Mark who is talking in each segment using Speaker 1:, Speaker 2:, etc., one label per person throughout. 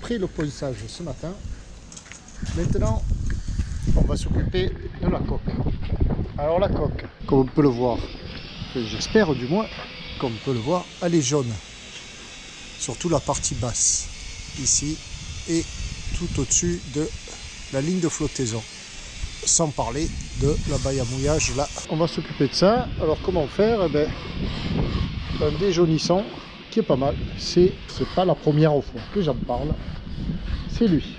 Speaker 1: après le ponçage ce matin. Maintenant, on va s'occuper de la coque. Alors la coque, comme on peut le voir, j'espère du moins, comme on peut le voir, elle est jaune. Surtout la partie basse, ici, et tout au-dessus de la ligne de flottaison. Sans parler de la baille à mouillage là. On va s'occuper de ça. Alors comment faire? Eh ben, un déjaunissant qui est pas mal. C'est pas la première fois que j'en parle. C'est lui.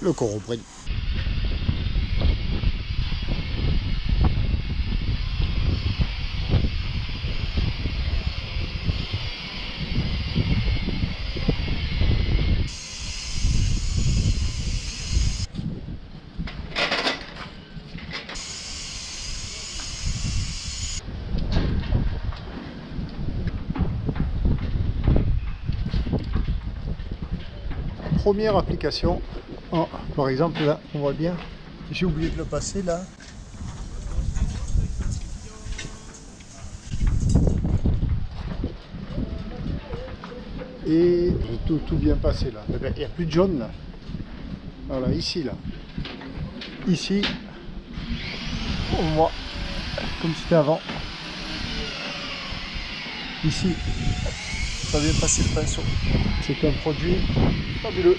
Speaker 1: Le Corobrine. Première application, oh, par exemple là on voit bien, j'ai oublié de le passer là, et tout bien passé là, il n'y a plus de jaune là, voilà ici là, ici on voit comme c'était avant, ici ça vient passer le pinceau. C'est un produit fabuleux.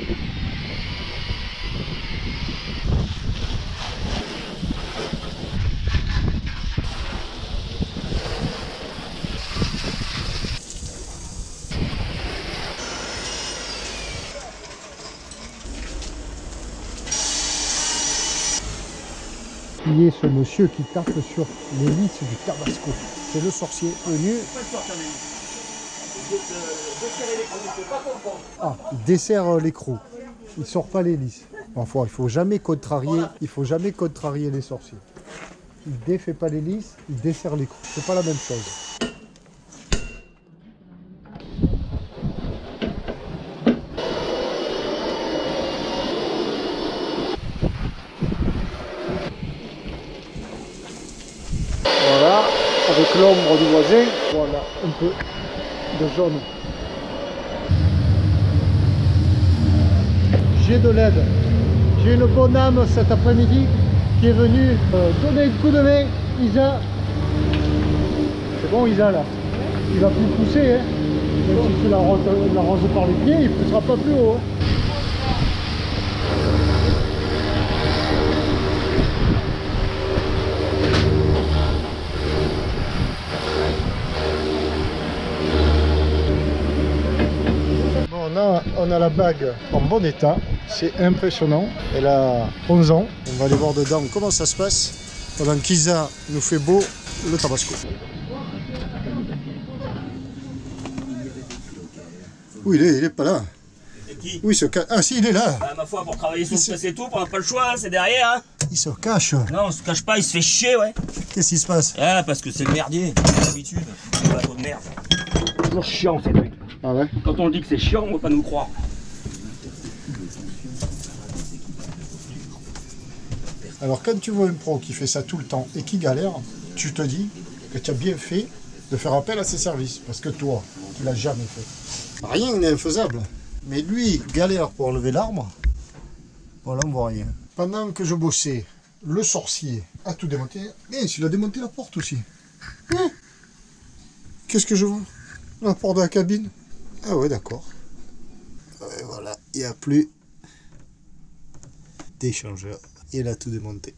Speaker 1: Qui est ce monsieur qui tape sur l'hélice du Tabasco? C'est le sorcier venu. Ah, il dessert l'écrou. Il sort pas l'hélice. Enfin, il faut jamais contrarier les sorciers. Il défait pas l'hélice, il dessert l'écrou. C'est pas la même chose. Voilà, avec l'ombre du voisin, voilà un peu de jaune. J'ai de l'aide. J'ai une bonne âme cet après-midi qui est venue donner un coup de main. Isa, c'est bon Isa là, il va plus pousser, hein. Même si tu l'arroses par les pieds, il ne poussera pas plus haut. Hein. On a la bague en bon état, c'est impressionnant, elle a 11 ans, on va aller voir dedans comment ça se passe, pendant qu'Isa nous fait beau le Tabasco. Oui, il est pas là.
Speaker 2: Et qui?
Speaker 1: Oui, il se cache. Ah si, il est là.
Speaker 2: Ah, ma foi, pour travailler sur le c'est tout, on n'a pas le choix, hein, c'est derrière. Hein.
Speaker 1: Il se cache.
Speaker 2: Non, on se cache pas, il se fait chier, ouais.
Speaker 1: Qu'est-ce qui se passe?
Speaker 2: Ah, parce que c'est le merdier, d'habitude. C'est un bateau de merde. C'est toujours chiant, ces trucs.
Speaker 1: Ah ouais?
Speaker 2: Quand on dit que c'est chiant, on va pas nous croire.
Speaker 1: Alors quand tu vois un pro qui fait ça tout le temps et qui galère, tu te dis que tu as bien fait de faire appel à ses services. Parce que toi, tu l'as jamais fait. Rien n'est infaisable. Mais lui, galère pour enlever l'arbre. Voilà, on voit rien. Pendant que je bossais, le sorcier a tout démonté. Mais il a démonté la porte aussi. Hein? Qu'est-ce que je vois? La porte de la cabine. Ah ouais, d'accord. Et voilà, il n'y a plus d'échangeur. Il a tout démonté.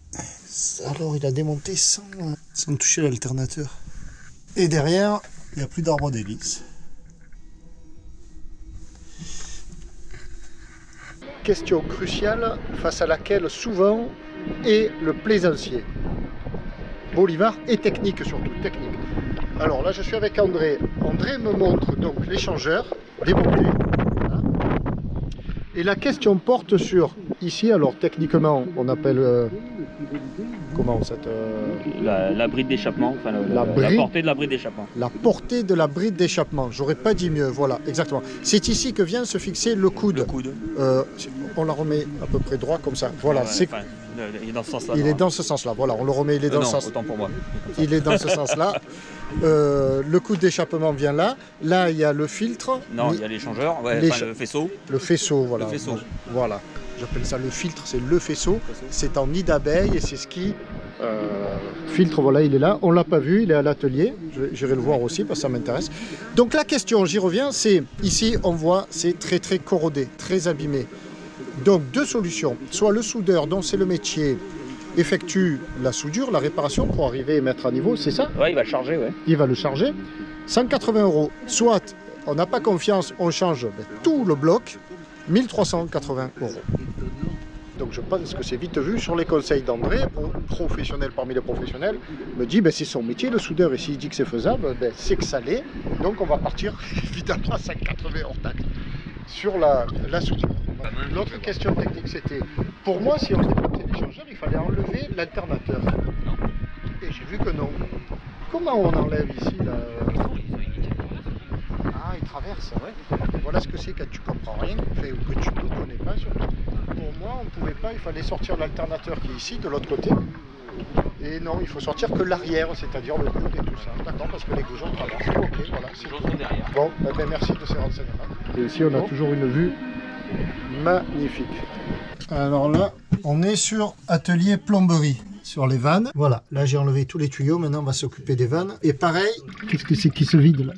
Speaker 1: Alors il a démonté sans toucher l'alternateur. Et derrière, il n'y a plus d'arbre d'hélice. Question cruciale face à laquelle souvent est le plaisancier. Bolivar et technique surtout, technique. Alors là je suis avec André. André me montre donc l'échangeur démonté. Voilà. Et la question porte sur, ici, alors techniquement on appelle, comment cette...
Speaker 2: La bride d'échappement, enfin la portée de la bride d'échappement.
Speaker 1: La portée de la bride d'échappement, j'aurais pas dit mieux, voilà, exactement. C'est ici que vient se fixer le coude.
Speaker 2: Le coude.
Speaker 1: On la remet à peu près droit comme ça, voilà.
Speaker 2: Ouais,
Speaker 1: C'est
Speaker 2: enfin, Il est dans ce sens-là.
Speaker 1: Il est dans ce sens-là. Voilà, on le remet, il est dans
Speaker 2: non,
Speaker 1: ce sens.
Speaker 2: autant pour moi.
Speaker 1: Il est dans ce sens-là. Le coup d'échappement vient là. Là, il y a le filtre.
Speaker 2: Non, il y a l'échangeur, ouais, le faisceau.
Speaker 1: Le faisceau, voilà.
Speaker 2: Le faisceau.
Speaker 1: Voilà. J'appelle ça le filtre, c'est le faisceau. C'est en nid d'abeille et c'est ce qui filtre. Voilà, il est là. On ne l'a pas vu, il est à l'atelier. J'irai le voir aussi parce que ça m'intéresse. Donc la question, j'y reviens, c'est ici, on voit, c'est très très corrodé, très abîmé. Donc deux solutions. Soit le soudeur, dont c'est le métier, effectue la soudure, la réparation pour arriver et mettre à niveau, c'est ça?
Speaker 2: Ouais, il va le charger, ouais.
Speaker 1: Il va le charger. 180 €. Soit on n'a pas confiance, on change tout le bloc. 1380 €. Donc je pense que c'est vite vu sur les conseils d'André, professionnel parmi les professionnels, me dit c'est son métier le soudeur et s'il dit que c'est faisable, c'est que ça l'est. Donc on va partir évidemment à 180 € hors taxe sur la soudure. L'autre question technique c'était, pour moi si on démontait l'échangeur, il fallait enlever l'alternateur. Et j'ai vu que non. Comment on enlève ici là? Ah, il traverse, ouais. Voilà ce que c'est quand tu comprends rien, ou que tu ne connais pas surtout. Pour moi, on ne pouvait pas, il fallait sortir l'alternateur qui est ici, de l'autre côté. Et non, il faut sortir que l'arrière, c'est-à-dire le coude et tout ça. D'accord, parce que les goujons traversent. Ok, voilà.
Speaker 2: Les goujons sont derrière.
Speaker 1: Bon, merci de ces renseignements. Et ici, on a toujours une vue magnifique. Alors là, on est sur atelier plomberie. Sur les vannes. Voilà, là j'ai enlevé tous les tuyaux, maintenant on va s'occuper des vannes. Et pareil, qu'est-ce que c'est qui se vide là?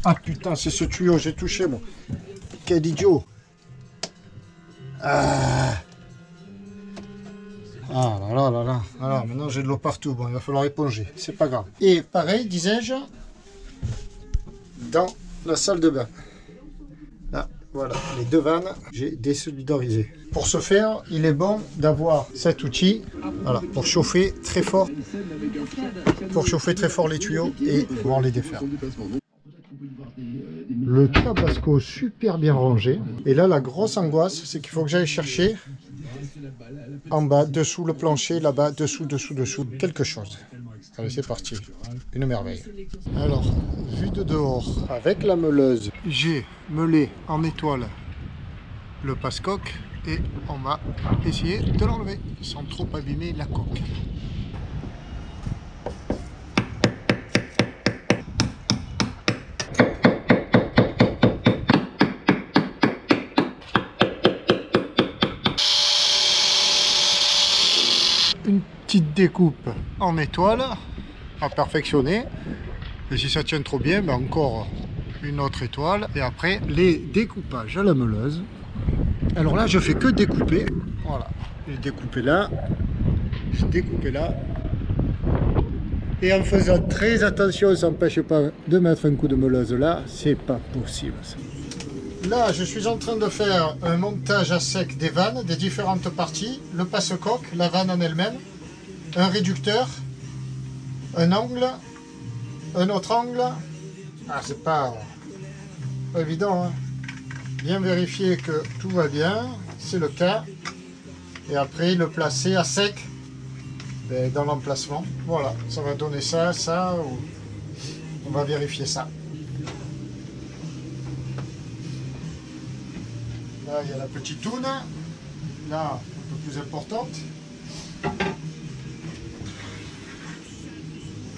Speaker 1: Ah putain, c'est ce tuyau, j'ai touché moi. Quel idiot. Ah là là là là. Alors maintenant j'ai de l'eau partout, bon il va falloir éponger, c'est pas grave. Et pareil, disais-je, dans la salle de bain. Là, voilà, les deux vannes, j'ai désolidarisé. Pour ce faire, il est bon d'avoir cet outil, voilà, pour chauffer très fort les tuyaux et pouvoir les défaire. Le tabasco super bien rangé. Et là, la grosse angoisse, c'est qu'il faut que j'aille chercher en bas, dessous le plancher, là-bas, dessous, quelque chose. Allez, c'est parti. Une merveille. Alors, vue de dehors, avec la meuleuse, j'ai meulé en étoile le passe-coque et on va essayer de l'enlever sans trop abîmer la coque. Une petite découpe en étoile à perfectionner, et si ça tient trop bien, encore une autre étoile, et après les découpages à la meuleuse. Alors là je fais que découper, voilà, je découpé là, je découpé là, et en faisant très attention, ça n'empêche pas de mettre un coup de meuleuse là, c'est pas possible ça. Là, je suis en train de faire un montage à sec des vannes, des différentes parties, le passe-coque, la vanne en elle-même, un réducteur, un angle, un autre angle. Ah, c'est pas évident, hein. Bien vérifier que tout va bien, c'est le cas. Et après, le placer à sec dans l'emplacement. Voilà, ça va donner ça, on va vérifier ça. Là, il y a la petite toune, là, un peu plus importante.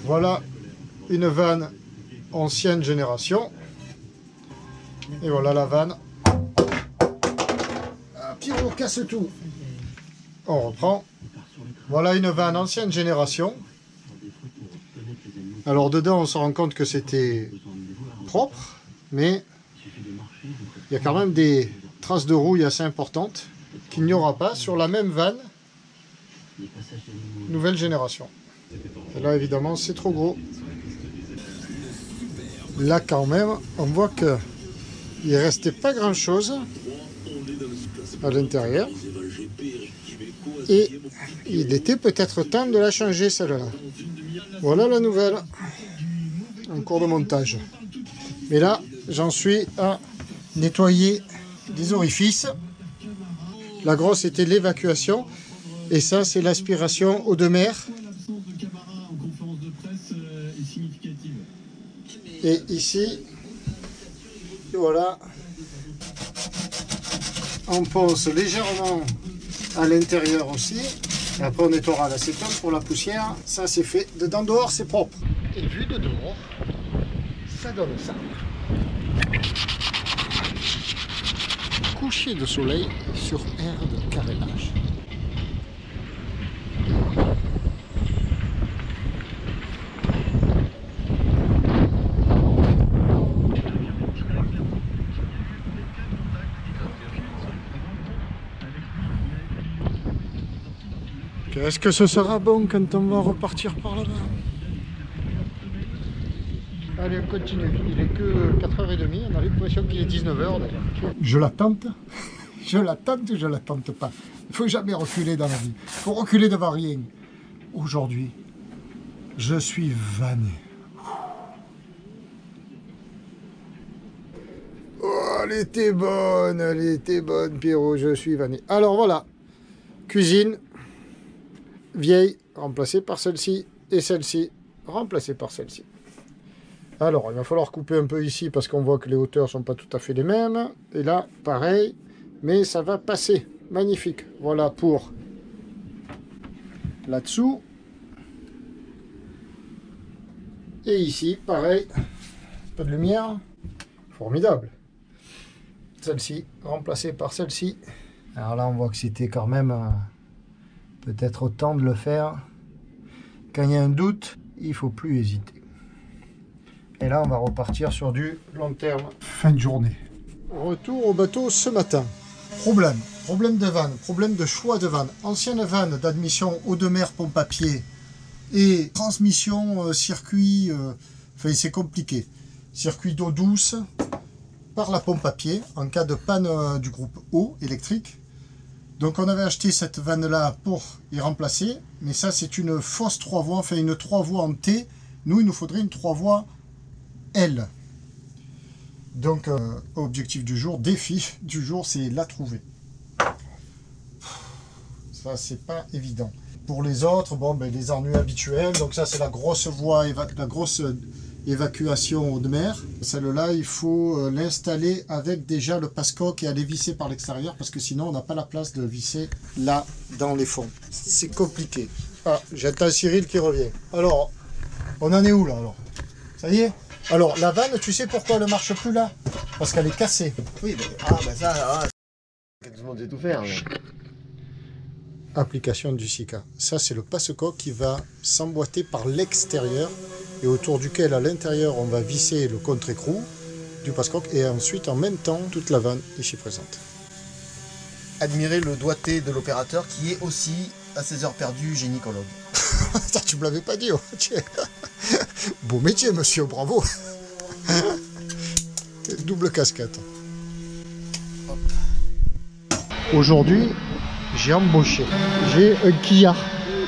Speaker 1: Voilà une vanne ancienne génération. Et voilà la vanne. Ah, Pierrot casse tout. On reprend. Voilà une vanne ancienne génération. Alors dedans, on se rend compte que c'était propre, mais il y a quand même des traces de rouille assez importantes qu'il n'y aura pas sur la même vanne nouvelle génération. Et là évidemment c'est trop gros. Là quand même on voit que il restait pas grand chose à l'intérieur et il était peut-être temps de la changer celle-là. Voilà la nouvelle en cours de montage. Mais là j'en suis à nettoyer des orifices. La grosse était l'évacuation et ça c'est l'aspiration eau de mer. Et ici, voilà, on ponce légèrement à l'intérieur aussi. Et après on nettoiera l'acétone pour la poussière. Ça c'est fait. Dedans dehors c'est propre. Et vu de dehors, ça donne ça. Coucher de soleil sur aire de carénage. Est-ce que ce sera bon quand on va repartir par là-bas? Allez, on continue. Il est que 4h30, on a l'impression qu'il est 19h d'ailleurs. Je la tente, je la tente ou je la tente pas. Il ne faut jamais reculer dans la vie. Il faut reculer devant rien. Aujourd'hui, je suis vanné. Oh, elle était bonne, Pierrot, je suis vanné. Alors voilà, cuisine. Vieille, remplacée par celle-ci, et celle-ci, remplacée par celle-ci. Alors, il va falloir couper un peu ici, parce qu'on voit que les hauteurs ne sont pas tout à fait les mêmes. Et là, pareil, mais ça va passer. Magnifique. Voilà pour là-dessous. Et ici, pareil, un peu de lumière. Formidable. Celle-ci, remplacée par celle-ci. Alors là, on voit que c'était quand même... peut-être autant de le faire. Quand il y a un doute, il ne faut plus hésiter. Et là, on va repartir sur du long terme. Fin de journée. Retour au bateau ce matin. Problème de vanne, problème de choix de vanne. Ancienne vanne d'admission eau de mer pompe à pied et transmission circuit, enfin c'est compliqué. Circuit d'eau douce par la pompe à pied en cas de panne du groupe eau électrique. Donc on avait acheté cette vanne-là pour y remplacer, mais ça c'est une fausse 3 voies, enfin une 3 voies en T. Nous, il nous faudrait une 3 voies L. Donc, objectif du jour, défi du jour, c'est la trouver. Ça, c'est pas évident. Pour les autres, bon, ben, les ennuis habituels. Donc ça, c'est la grosse voie, la grosse évacuation eau de mer. Celle-là, il faut l'installer avec déjà le passe-coque et aller visser par l'extérieur parce que sinon, on n'a pas la place de visser là, dans les fonds. C'est compliqué. Ah, j'attends Cyril qui revient. Alors, on en est où là alors? Ça y est? Alors, la vanne, tu sais pourquoi elle ne marche plus là? Parce qu'elle est cassée.
Speaker 3: Oui, mais, ah, bah ça, tout le monde sait tout faire. Mais...
Speaker 1: Application du SICA. Ça, c'est le passe-coque qui va s'emboîter par l'extérieur et autour duquel, à l'intérieur, on va visser le contre-écrou du passe-coque et ensuite, en même temps, toute la vanne ici présente.
Speaker 3: Admirer le doigté de l'opérateur qui est aussi, à ses heures perdues, gynécologue.
Speaker 1: Ça, tu me l'avais pas dit. Oh, beau métier, monsieur, bravo. Double casquette. Aujourd'hui, j'ai embauché. J'ai un quillard.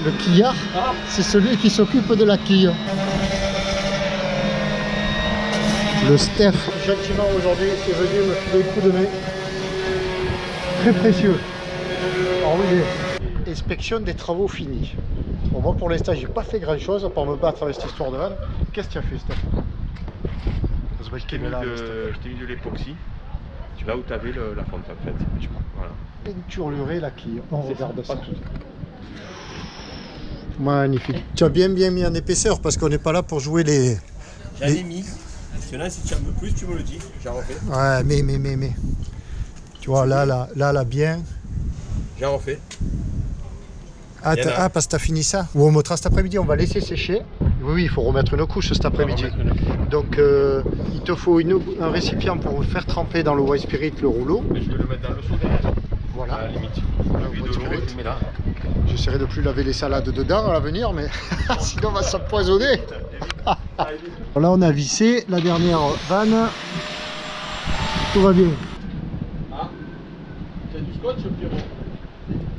Speaker 1: Le quillard, c'est celui qui s'occupe de la quille. Le Steph, gentiment aujourd'hui, est venu me filer un coup de main. Très précieux. Alors oui, inspection des travaux finis. Bon, moi pour l'instant, j'ai pas fait grand chose à part me battre avec cette histoire de vanne. Qu'est-ce que tu as fait, Steph?
Speaker 2: Je t'ai mis de l'époxy. Là où tu avais la fente en fait. Voilà.
Speaker 1: Peinturerai la quille. On regarde ça. Magnifique. Tu as bien mis en épaisseur parce qu'on n'est pas là pour jouer les...
Speaker 2: J'en ai mis. Si tu en veux plus, tu me le dis. J'en refais.
Speaker 1: Ouais, mais. Tu vois, là, bien.
Speaker 2: J'en refais.
Speaker 1: Ah, parce que tu as fini ça? Ou on mettra cet après-midi, on va laisser sécher. Oui, il faut remettre une couche cet après-midi. Donc, il te faut un récipient pour faire tremper dans le white spirit le rouleau.
Speaker 2: Mais je vais le mettre dans le seau derrière.
Speaker 1: Voilà.
Speaker 2: À la limite.
Speaker 1: J'essaierai de plus laver les salades dedans à l'avenir, mais sinon on va s'empoisonner. Là, on a vissé la dernière vanne. Tout va bien.
Speaker 2: Ah, tu as du scotch, Pierrot?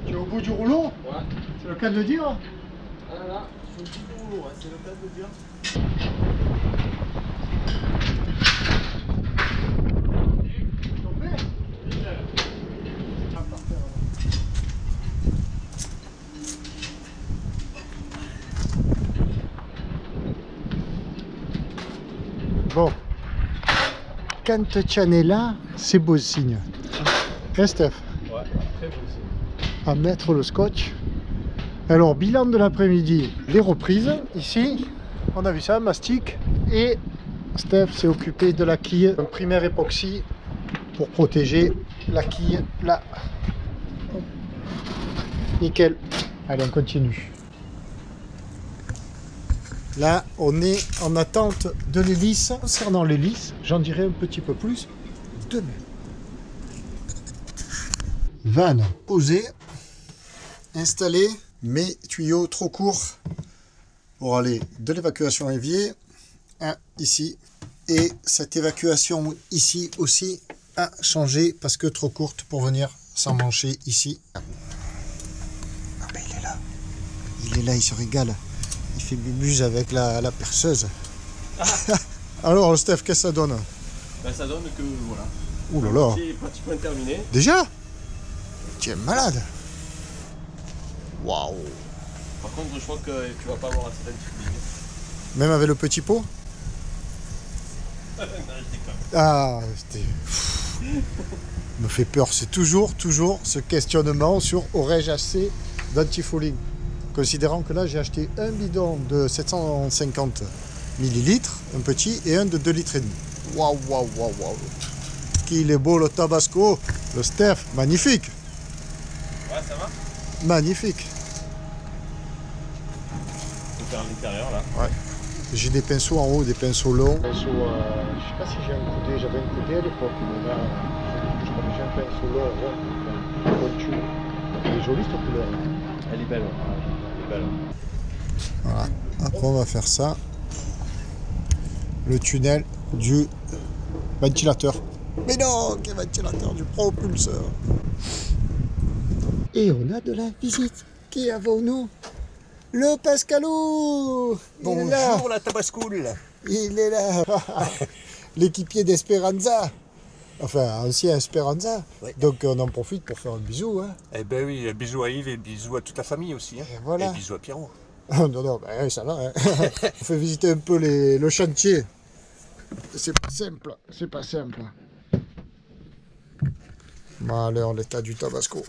Speaker 1: Tu es au bout du rouleau?
Speaker 2: Ouais.
Speaker 1: C'est le cas de le dire?
Speaker 2: Ah là, sur le petit rouleau, ouais, c'est le cas de le dire.
Speaker 1: Bon, quand tu en es là, c'est beau signe. Hein, Steph?
Speaker 2: Ouais, très beau signe.
Speaker 1: à mettre le scotch. Alors, bilan de l'après-midi, les reprises. Ici, on a vu ça, mastic. Et Steph s'est occupé de la quille, un primaire époxy pour protéger la quille là. Nickel. Allez, on continue. Là, on est en attente de l'hélice. Concernant l'hélice, j'en dirai un petit peu plus demain. Vanne posée, installée, mes tuyaux trop courts pour aller de l'évacuation à évier, un ici, et cette évacuation ici aussi à changer parce que trop courte pour venir s'emmancher ici. Ah ben il est là, il se régale, il fait bumuse avec la perceuse. Alors Steph, qu'est-ce que ça donne?
Speaker 2: Ben, ça donne que voilà.
Speaker 1: Ouh là là.
Speaker 2: C'est pratiquement terminé.
Speaker 1: Déjà? Tu es malade. Waouh.
Speaker 2: Par contre, je crois que tu vas pas avoir assez d'antifouling.
Speaker 1: Même avec le petit pot?
Speaker 2: Non, je déconne.
Speaker 1: Ah, c'était... me fait peur. C'est toujours ce questionnement sur aurais-je assez d'antifouling. Considérant que là, j'ai acheté un bidon de 750 ml, un petit, et un de 2,5 litres. Waouh, waouh, waouh, waouh. Qu'il est beau le Tabasco. Le Steph, magnifique.
Speaker 2: Ouais, ça va?
Speaker 1: Magnifique.
Speaker 2: On peut faire l'intérieur là.
Speaker 1: Ouais. J'ai des pinceaux en haut, des pinceaux longs. Je sais pas si j'ai un coudé, j'avais un coudé à l'époque, mais là, je crois que j'ai un pinceau long, rond, pointu. Elle est jolie cette couleur.
Speaker 2: Elle est belle, elle est belle.
Speaker 1: Voilà. Après on va faire ça. Le tunnel du ventilateur. Mais non, quel ventilateur, du propulseur. Et on a de la visite. Qui avons-nous? Le Pascalou.
Speaker 3: Bonjour la Tabascoule.
Speaker 1: Il est là. L'équipier d'Esperanza. Enfin, ancien Esperanza.
Speaker 3: Ouais.
Speaker 1: Donc on en profite pour faire un bisou. Hein.
Speaker 3: Eh ben oui, bisous à Yves et bisous à toute la famille aussi. Hein.
Speaker 1: Et voilà.
Speaker 3: Et bisous à Pierrot.
Speaker 1: Oh, non, ben, ça va. Hein. On fait visiter un peu le chantier. C'est pas simple. C'est pas simple. Bon, allez, on l'état du Tabasco.